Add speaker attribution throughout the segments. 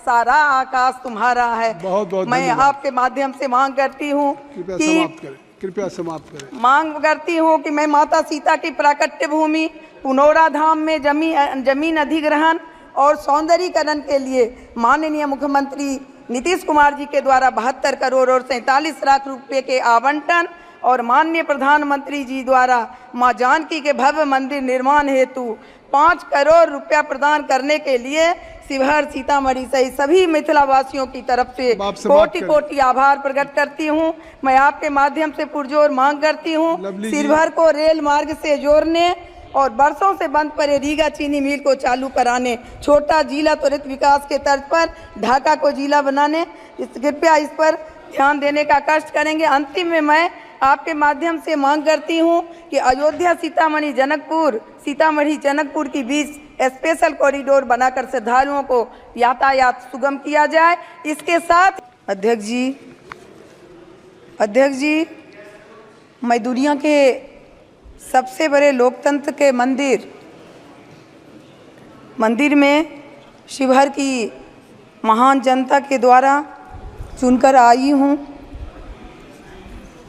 Speaker 1: सारा आकाश तुम्हारा है।
Speaker 2: बहुत बहुत
Speaker 1: मैं
Speaker 2: धन्यवाद।
Speaker 1: आपके माध्यम से मांग करती हूँ
Speaker 2: कृपया समाप्त करें।
Speaker 1: मांग करती हूँ कि मैं माता सीता की प्राकट्य भूमि पुनौरा धाम में जमीन अधिग्रहण और सौंदर्यीकरण के लिए माननीय मुख्यमंत्री नीतीश कुमार जी के द्वारा 72 करोड़ और 47 लाख रुपए के आवंटन और माननीय प्रधानमंत्री जी द्वारा मां जानकी के भव्य मंदिर निर्माण हेतु 5 करोड़ रुपया प्रदान करने के लिए शिवहर सीतामढ़ी सहित सभी मिथिला वासियों की तरफ से कोटि कोटि आभार प्रकट करती हूं। मैं आपके माध्यम से पुरजोर मांग करती हूं शिवहर को रेल मार्ग से जोड़ने और बरसों से बंद पड़े रीगा चीनी मिल को चालू कराने, छोटा जिला त्वरित विकास के तर्ज पर ढाका को जिला बनाने, कृपया इस पर ध्यान देने का कष्ट करेंगे। अंतिम में मैं आपके माध्यम से मांग करती हूं कि अयोध्या सीतामढ़ी जनकपुर की बीच स्पेशल कॉरिडोर बनाकर श्रद्धालुओं को यातायात सुगम किया जाए। इसके साथ अध्यक्ष जी मैं दुनिया के सबसे बड़े लोकतंत्र के मंदिर में शिवहर की महान जनता के द्वारा चुनकर आई हूँ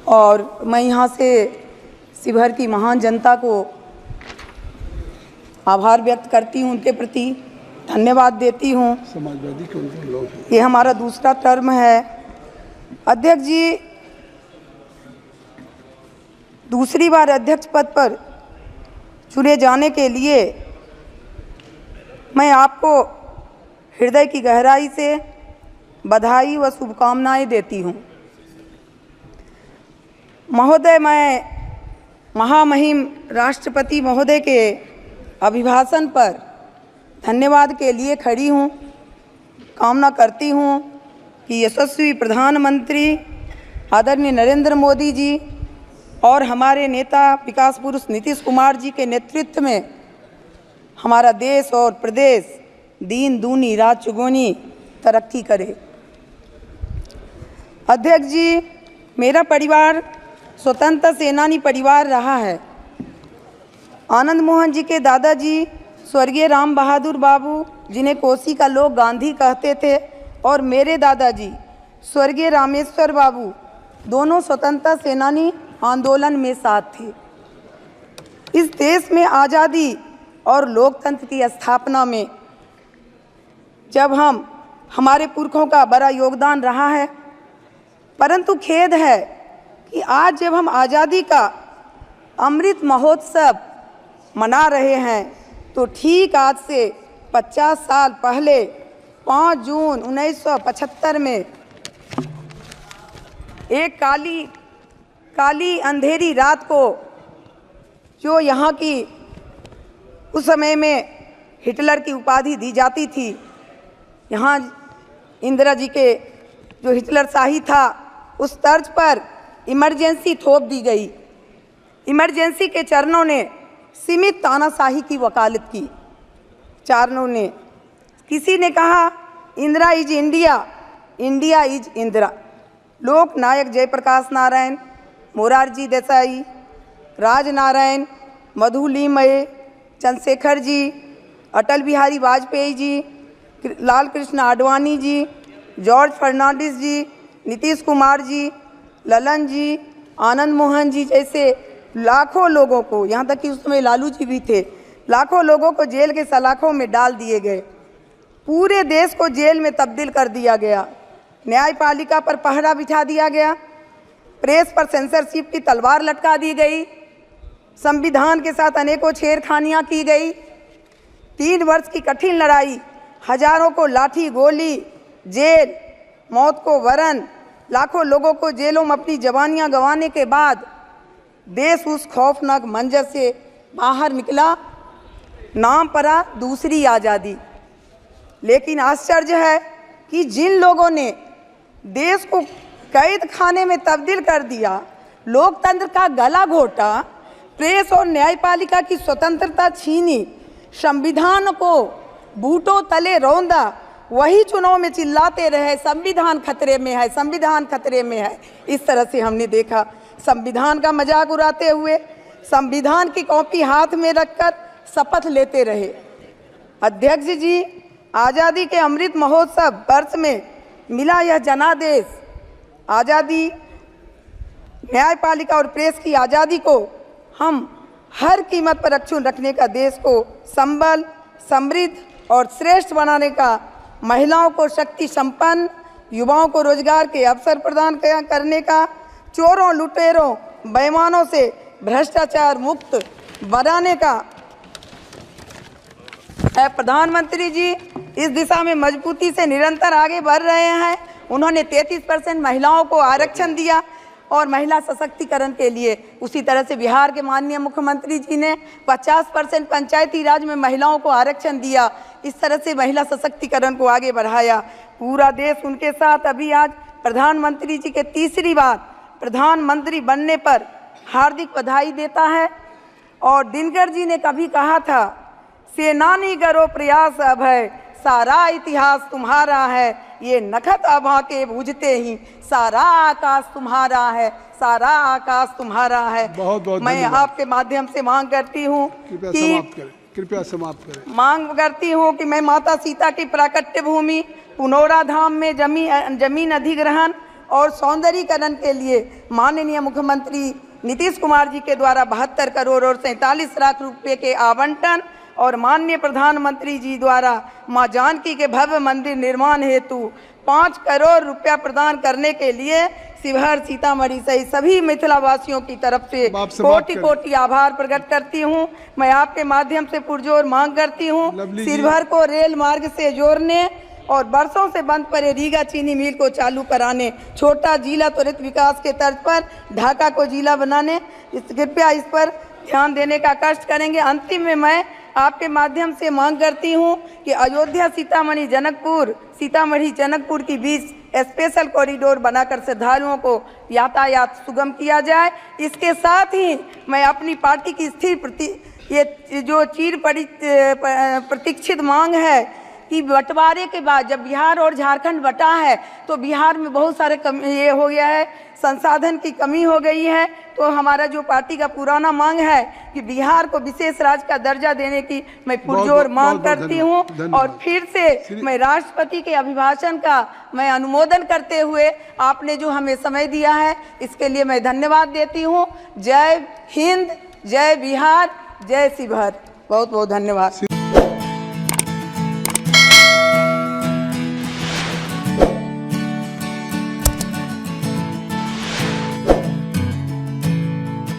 Speaker 1: और मैं यहाँ से शिवहर की महान जनता को आभार व्यक्त करती हूँ, उनके प्रति धन्यवाद देती हूँ।
Speaker 2: समाजवादी कौन लोग हैं?
Speaker 1: ये हमारा दूसरा टर्म है। अध्यक्ष जी दूसरी बार अध्यक्ष पद पर चुने जाने के लिए मैं आपको हृदय की गहराई से बधाई व शुभकामनाएं देती हूं। महोदय, मैं महामहिम राष्ट्रपति महोदय के अभिभाषण पर धन्यवाद के लिए खड़ी हूं। कामना करती हूं कि यशस्वी प्रधानमंत्री आदरणीय नरेंद्र मोदी जी और हमारे नेता विकास पुरुष नीतीश कुमार जी के नेतृत्व में हमारा देश और प्रदेश दिन दूनी रात चौगुनी तरक्की करे। अध्यक्ष जी, मेरा परिवार स्वतंत्रता सेनानी परिवार रहा है। आनंद मोहन जी के दादाजी स्वर्गीय राम बहादुर बाबू, जिन्हें कोसी का लोग गांधी कहते थे, और मेरे दादाजी स्वर्गीय रामेश्वर बाबू दोनों स्वतंत्रता सेनानी आंदोलन में साथ थे। इस देश में आज़ादी और लोकतंत्र की स्थापना में जब हमारे पुरखों का बड़ा योगदान रहा है, परंतु खेद है कि आज जब हम आज़ादी का अमृत महोत्सव मना रहे हैं तो ठीक आज से 50 साल पहले 5 जून 1975 में एक काली अंधेरी रात को जो यहाँ की उस समय में हिटलर की उपाधि दी जाती थी, यहाँ इंदिरा जी के जो हिटलर शाही था उस तर्ज पर इमरजेंसी थोप दी गई। इमरजेंसी के चरणों ने सीमित तानाशाही की वकालत की। चरणों ने, किसी ने कहा Indira is India, India is Indira. लोक नायक जयप्रकाश नारायण, मोरारजी देसाई, राजनारायण, मधुलिमय, चंद्रशेखर जी, अटल बिहारी वाजपेयी जी, लाल कृष्ण आडवाणी जी, जॉर्ज फर्नांडिस जी, नीतीश कुमार जी, ललन जी, आनंद मोहन जी जैसे लाखों लोगों को, यहाँ तक कि उस समय लालू जी भी थे, लाखों लोगों को जेल के सलाखों में डाल दिए गए। पूरे देश को जेल में तब्दील कर दिया गया। न्यायपालिका पर पहरा बिठा दिया गया। प्रेस पर सेंसरशिप की तलवार लटका दी गई। संविधान के साथ अनेकों छेड़खानियां की गई। 3 वर्ष की कठिन लड़ाई, हजारों को लाठी गोली, जेल, मौत को वरण, लाखों लोगों को जेलों में अपनी जवानियां गंवाने के बाद देश उस खौफनाक मंजर से बाहर निकला। नाम पड़ा दूसरी आज़ादी। लेकिन आश्चर्य है कि जिन लोगों ने देश को कैद खाने में तब्दील कर दिया, लोकतंत्र का गला घोटा, प्रेस और न्यायपालिका की स्वतंत्रता छीनी, संविधान को बूटों तले रौंदा, वही चुनाव में चिल्लाते रहे संविधान खतरे में है, संविधान खतरे में है। इस तरह से हमने देखा संविधान का मजाक उड़ाते हुए संविधान की कॉपी हाथ में रखकर शपथ लेते रहे। अध्यक्ष जी, आज़ादी के अमृत महोत्सव वर्ष में मिला यह जनादेश। आज़ादी, न्यायपालिका और प्रेस की आज़ादी को हम हर कीमत पर अक्षुण्ण रखने का, देश को संबल, समृद्ध और श्रेष्ठ बनाने का, महिलाओं को शक्ति संपन्न, युवाओं को रोजगार के अवसर प्रदान करने का, चोरों, लुटेरों, बेईमानों से भ्रष्टाचार मुक्त बनाने का है। प्रधानमंत्री जी इस दिशा में मजबूती से निरंतर आगे बढ़ रहे हैं। उन्होंने 33% महिलाओं को आरक्षण दिया और महिला सशक्तिकरण के लिए, उसी तरह से बिहार के माननीय मुख्यमंत्री जी ने 50% पंचायती राज में महिलाओं को आरक्षण दिया। इस तरह से महिला सशक्तिकरण को आगे बढ़ाया। पूरा देश उनके साथ। अभी आज प्रधानमंत्री जी के तीसरी बार प्रधानमंत्री बनने पर हार्दिक बधाई देता है। और दिनकर जी ने कभी कहा था, सेनानी करो प्रयास अब है, सारा इतिहास तुम्हारा है, ये नखत आभा के बूझते ही, सारा आकाश तुम्हारा है, सारा आकाश तुम्हारा है।
Speaker 2: बहुत बहुत
Speaker 1: मैं आपके माध्यम से मांग करती हूँ
Speaker 2: कृपया समाप्त करें।
Speaker 1: मांग करती हूँ कि मैं माता सीता की प्राकट्य भूमि पुनौरा धाम में जमीन अधिग्रहण और सौंदर्यीकरण के लिए माननीय मुख्यमंत्री नीतीश कुमार जी के द्वारा 72 करोड़ और 47 लाख रुपए के आवंटन और माननीय प्रधानमंत्री जी द्वारा मां जानकी के भव्य मंदिर निर्माण हेतु 5 करोड़ रुपया प्रदान करने के लिए शिवहर, सीतामढ़ी सहित सभी मिथिला वासियों की तरफ से कोटि कोटि आभार प्रकट करती हूं। मैं आपके माध्यम से पुरजोर मांग करती हूं शिवहर को रेल मार्ग से जोड़ने और बरसों से बंद पड़े रीगा चीनी मिल को चालू कराने, छोटा जिला त्वरित विकास के तर्ज पर ढाका को जिला बनाने, कृपया इस पर ध्यान देने का कष्ट करेंगे। अंतिम में मैं आपके माध्यम से मांग करती हूं कि अयोध्या सीतामढ़ी जनकपुर के बीच स्पेशल कॉरिडोर बनाकर श्रद्धालुओं को यातायात सुगम किया जाए। इसके साथ ही मैं अपनी पार्टी की ये जो प्रतीक्षित मांग है कि बंटवारे के बाद जब बिहार और झारखंड बटा है तो बिहार में बहुत सारे ये हो गया है, संसाधन की कमी हो गई है। तो हमारा जो पार्टी का पुराना मांग है कि बिहार को विशेष राज्य का दर्जा देने की मैं पुरजोर मांग करती हूं। और फिर से मैं राष्ट्रपति के अभिभाषण का मैं अनुमोदन करते हुए आपने जो हमें समय दिया है इसके लिए मैं धन्यवाद देती हूं। जय हिंद, जय बिहार, जय शिवहर। बहुत बहुत धन्यवाद।